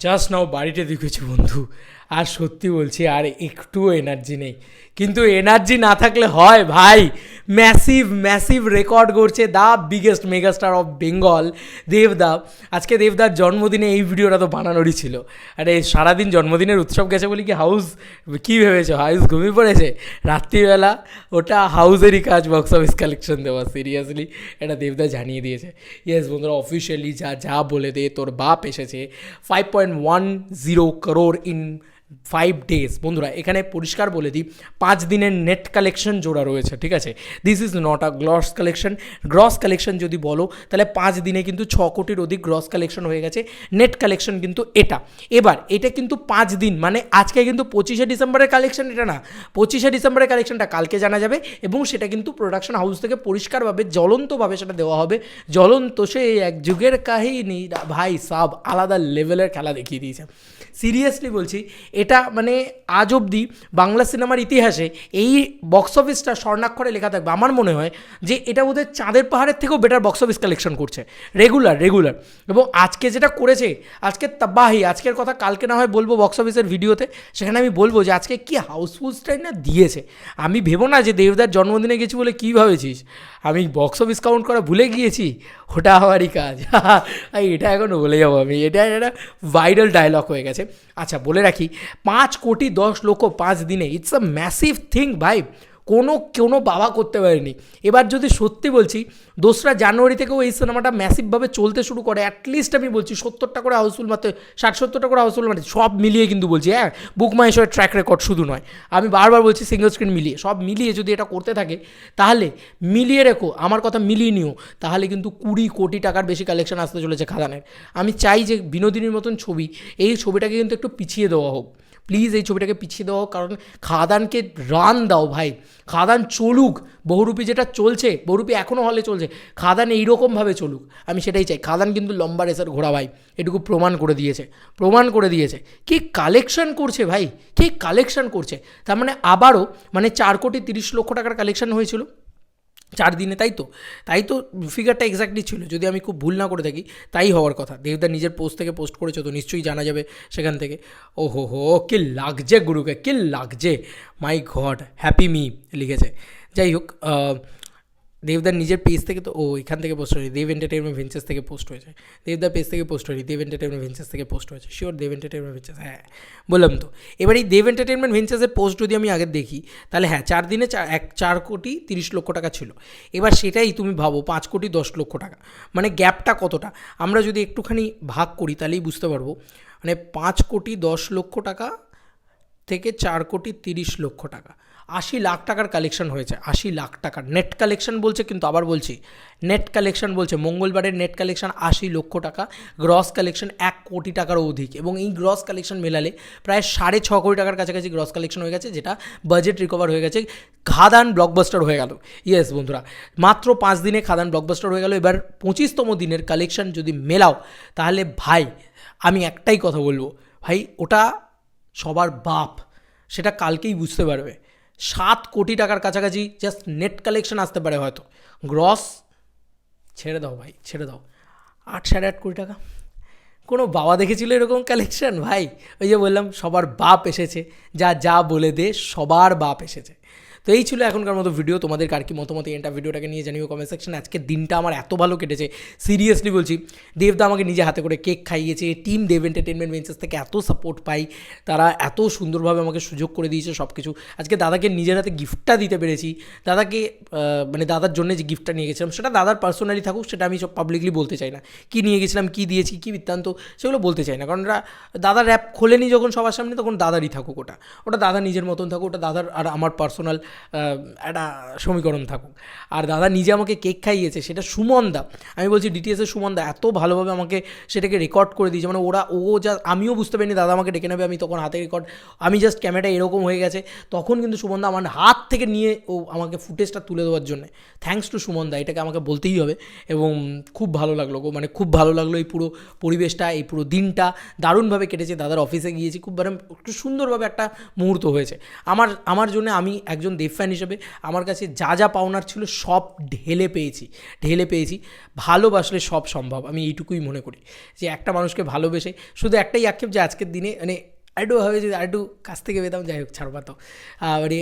Just now বাড়িতে ঢুকেছি বন্ধু, আর সত্যি বলছি আর একটুও এনার্জি নেই। কিন্তু এনার্জি না থাকলে হয় ভাই। ম্যাসিভ ম্যাসিভ রেকর্ড করছে the biggest megastar of Bengal দেবদা। আজকে দেবদার জন্মদিনে এই ভিডিওটা তো বানানোরই ছিল। আরে সারাদিন জন্মদিনের উৎসব গেছে বলি কি হাউস কী ভেবেছো হাউস ঘুমিয়ে পড়েছে? রাত্রিবেলা ওটা হাউসেরই কাজ বক্স অফিস কালেকশন দেওয়া। সিরিয়াসলি এটা দেবদা জানিয়ে দিয়েছে। ইয়েস বন্ধুরা, অফিসিয়ালি যা যা বলে দে তোর বাপ এসেছে 5.10 crore ইন 5 days। বন্ধুরা এখানে পরিষ্কার বলে দিই, 5 দিনের নেট কালেকশন জোড়া রয়েছে, ঠিক আছে? This is not a gross collection. Gross collection যদি বলো তাহলে 5 দিনে কিন্তু 6 কোটির অধিক গ্রস কালেকশন হয়ে গেছে। নেট কালেকশন কিন্তু এটা। এবার এটা কিন্তু 5 দিন, মানে আজকে কিন্তু 25শে ডিসেম্বরের কালেকশন এটা না, 25শে ডিসেম্বরের কালেকশনটা কালকে জানা যাবে এবং সেটা কিন্তু প্রোডাকশন হাউস থেকে পরিষ্কারভাবে জ্বলন্তভাবে সেটা দেওয়া হবে। জ্বলন্ত সে এক যুগের কাহিনী ভাই সাব, আলাদা লেভেলের খেলা দেখিয়ে দিয়েছে। সিরিয়াসলি বলছি, এটা মানে আজ অবধি বাংলা সিনেমার ইতিহাসে এই বক্স অফিসটা স্বর্ণাক্ষরে লেখা থাকবে। আমার মনে হয় যে এটা বোধহয় চাঁদের পাহাড়ের থেকেও বেটার বক্স অফিস কালেকশন করছে রেগুলার। এবং আজকে যেটা করেছে, আজকে তাবাহি, আজকের কথা কালকে না হয় বলবো বক্স অফিসের ভিডিওতে, সেখানে আমি বলবো যে আজকে কি হাউসফুল স্টাইল না দিয়েছে। আমি ভেবো না যে দেবদার জন্মদিনে গেছি বলে কী ভাবেছিস আমি বক্স অফিস কাউন্ট করা ভুলে গিয়েছি, ওটা আমারই কাজ। এটা এখনও বলে যাবো আমি, এটা একটা ভাইরাল ডায়লগ হয়ে গেছে। আচ্ছা বলে রাখি, 5,10,00,000 5 দিনে, ইটস আ ম্যাসিভ থিং ভাই। কোনো বাবা করতে পারেনি। এবার যদি সত্যি বলছি 2রা জানুয়ারি থেকেও এই সিনেমাটা ম্যাসিভভাবে চলতে শুরু করে, অ্যাটলিস্ট আমি বলছি 70টা করে হাউসফুল মাত্র, 60-70টা করে হাউসফুল মাত্র, সব মিলিয়ে কিন্তু বলছি, হ্যাঁ, বুক মাই শোয়ের ট্র্যাক রেকর্ড শুধু নয়, আমি বারবার বলছি সিঙ্গল স্ক্রিন মিলিয়ে, সব মিলিয়ে যদি এটা করতে থাকে তাহলে মিলিয়ে রেখো, আমার কথা মিলিয়ে নিও, তাহলে কিন্তু 20 কোটি টাকার বেশি কালেকশন আসতে চলেছে খাদানের। আমি চাই যে বিনোদিনীর মতন ছবি, এই ছবিটাকে কিন্তু একটু পিছিয়ে দেওয়া হোক প্লিজ, এই ছবিটাকে পিছিয়ে দেওয়া হোক, কারণ খাদানকে রান দাও ভাই, খাদান চলুক। বহুরূপী যেটা চলছে, বহুরূপী এখনও হলে চলছে, খাদান এইরকমভাবে চলুক, আমি সেটাই চাই। খাদান কিন্তু লম্বা রেসের ঘোড়া ভাই, এটুকু প্রমাণ করে দিয়েছে। কি কালেকশন করছে ভাই, কি কালেকশন করছে। তার মানে আবারও 4,30,00,000 টাকার কালেকশন হয়েছিল 4 দিনে, তাই তো ফিগারটা এক্স্যাক্টলি ছিল, যদি আমি খুব ভুল না করে থাকি তাই হওয়ার কথা। দেবদা নিজের পোস্ট থেকে পোস্ট করেছে তো নিশ্চয়ই জানা যাবে সেখান থেকে। ও হো কি লাগছে গুরুকে, কি লাগছে, মাই গড, হ্যাপি মি লিখেছে। যাই হোক, দেবদার নিজের পেজ থেকে তো এখান থেকে পোস্ট হয়নি, দেব এন্টারটেনমেন্ট ভেঞ্চার্স থেকে পোস্ট হয়েছে। দেবদার পেজ থেকে পোস্ট হয়নি, দেব এন্টারটেনমেন্ট ভেঞ্চার্স থেকে পোস্ট হয়েছে। শিওর দেব এন্টারটেনমেন্ট ভেঞ্চার্স, হ্যাঁ বললাম তো। এবার এই দেব এন্টারটেনমেন্ট ভেঞ্চার্সের পোস্ট যদি আমি আগে দেখি তাহলে হ্যাঁ 4 দিনে 4,30,00,000 টাকা ছিল। এবার সেটাই তুমি ভাবো 5,10,00,000 টাকা, মানে গ্যাপটা কতটা আমরা যদি একটুখানি ভাগ করি তাহলেই বুঝতে পারবো। মানে 5,10,00,000 টাকা থেকে 4,30,00,000 টাকা, 80 লাখ টাকার কালেকশন হয়েছে। 80 লাখ টাকার নেট কালেকশন বলছে, কিন্তু আবার বলছি নেট কালেকশন বলছে, মঙ্গলবারের নেট কালেকশন 80 লক্ষ টাকা, গ্রস কালেকশন 1 কোটি টাকারও অধিক। এবং এই গ্রস কালেকশন মেলালে প্রায় 6.5 কোটি টাকার কাছাকাছি গ্রস কালেকশন হয়ে গেছে, যেটা বাজেট রিকভার হয়ে গেছে, খাদান ব্লকবাস্টার হয়ে গেল। ইয়েস বন্ধুরা, মাত্র 5 দিনে খাদান ব্লকবাস্টার হয়ে গেল। এবার 25তম দিনের কালেকশন যদি মেলাও তাহলে ভাই আমি একটাই কথা বলবো, ভাই ওটা সবার বাপ, সেটা কালকেই বুঝতে পারবে। 7 কোটি টাকার কাছাকাছি জাস্ট নেট কালেকশন আসতে পারে হয়তো। গ্রস ছেড়ে দাও ভাই, ছেড়ে দাও, 8-8.5 কোটি টাকা কোনো বাবা দেখেছিল এরকম কালেকশন ভাই? ওই যে বললাম সবার বাপ এসেছে, যা বলে দে সবার বাপ এসেছে। তো এই ছিল এখনকার মতো ভিডিও। তোমাদের কার কি মতামত এটা ভিডিওটাকে নিয়ে জানিও কমেন্ট সেকশনে। আজকের দিনটা আমার এত ভালো কেটেছে, সিরিয়াসলি বলছি। দেবদা আমাকে নিজে হাতে করে কেক খাইয়েছে, টিম দেব এন্টারটেনমেন্ট ভেঞ্চার্স থেকে এত সাপোর্ট পাই, তারা এত সুন্দরভাবে আমাকে সুযোগ করে দিয়েছে সব কিছু। আজকে দাদাকে নিজের হাতে গিফটটা দিতে পেরেছি, দাদাকে মানে দাদার জন্য যে গিফটটা নিয়ে গেছিলাম সেটা দাদার পার্সোনালি থাকুক, সেটা আমি সব পাবলিকলি বলতে চাই না। কী নিয়ে গেছিলাম, কী দিয়েছি, কী বৃত্তান্ত, সেগুলো বলতে চাই না, কারণ দাদার অ্যাপ খোলেনি যখন সবার সামনে, তখন দাদারই থাকুক, ওটা দাদা নিজের মতন থাকুক, ওটা দাদার আর আমার পার্সোনাল একটা সমীকরণ থাকুক। আর দাদা নিজে আমাকে কেক খাইয়েছে, সেটা সুমনদা, আমি বলছি ডিটিএসের সুমনদা এত ভালোভাবে আমাকে সেটাকে রেকর্ড করে দিয়েছে। মানে আমিও বুঝতে পারিনি দাদা আমাকে ডেকে নেবে, আমি তখন হাতে রেকর্ড, আমি জাস্ট ক্যামেরাটা এরকম হয়ে গেছে, তখন কিন্তু সুমনদা আমার হাত থেকে নিয়ে আমাকে ফুটেজটা তুলে দেওয়ার জন্য, থ্যাঙ্কস টু সুমনদা, এটাকে আমাকে বলতেই হবে। এবং খুব ভালো লাগলো মানে খুব ভালো লাগলো এই পুরো পরিবেশটা, এই পুরো দিনটা দারুণভাবে কেটেছে। দাদার অফিসে গিয়েছি, খুব একটু সুন্দরভাবে একটা মুহূর্ত হয়েছে আমার জন্য। আমি একজন দেব ফ্যান হিসেবে আমার কাছে যা যা পাওনার ছিল সব ঢেলে পেয়েছি। ভালোবাসলে সব সম্ভব, আমি এইটুকুই মনে করি যে একটা মানুষকে ভালোবেসে শুধু একটাই আক্ষেপ যে আজকের দিনে মানে আরেকটু ভাবে যদি আরেকটু কাছ থেকে পেতাম, যাই হোক ছাড়বা তো মানে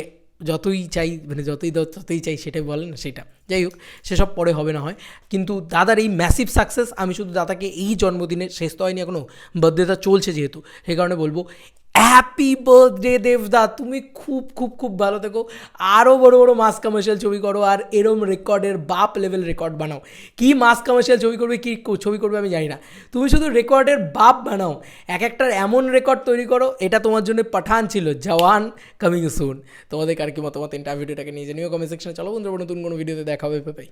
যতই চাই মানে যতই দাও ততই চাই, সেটাই বলেন না, সেটা যাই হোক সেসব পরে হবে না হয়। কিন্তু দাদার এই ম্যাসিভ সাকসেস, আমি শুধু দাদাকে এই জন্মদিনে, শেষ তো হয়নি এখনও, বার্থডেটা চলছে যেহেতু, সেই কারণে বলবো হ্যাপি বার্থডে দেবদা, তুমি খুব খুব খুব ভালো থেকো, আরও বড় বড় মাস কমার্শিয়াল ছবি করো, আর এরম রেকর্ডের বাপ লেভেল রেকর্ড বানাও। কি মাস কমার্শিয়াল ছবি করবে, কী ছবি করবে আমি জানি না, তুমি শুধু রেকর্ডের বাপ বানাও, এক একটার এমন রেকর্ড তৈরি করো। এটা তোমার জন্য পাঠান ছিল, জওয়ান কামিং সুন। তোমাদের আর কি মতামত ভিডিওটাকে নিয়ে জানিও কমেন্ট সেকশনে। চলো বন্ধুরা, নতুন কোনো ভিডিওতে দেখা হবে, পাই।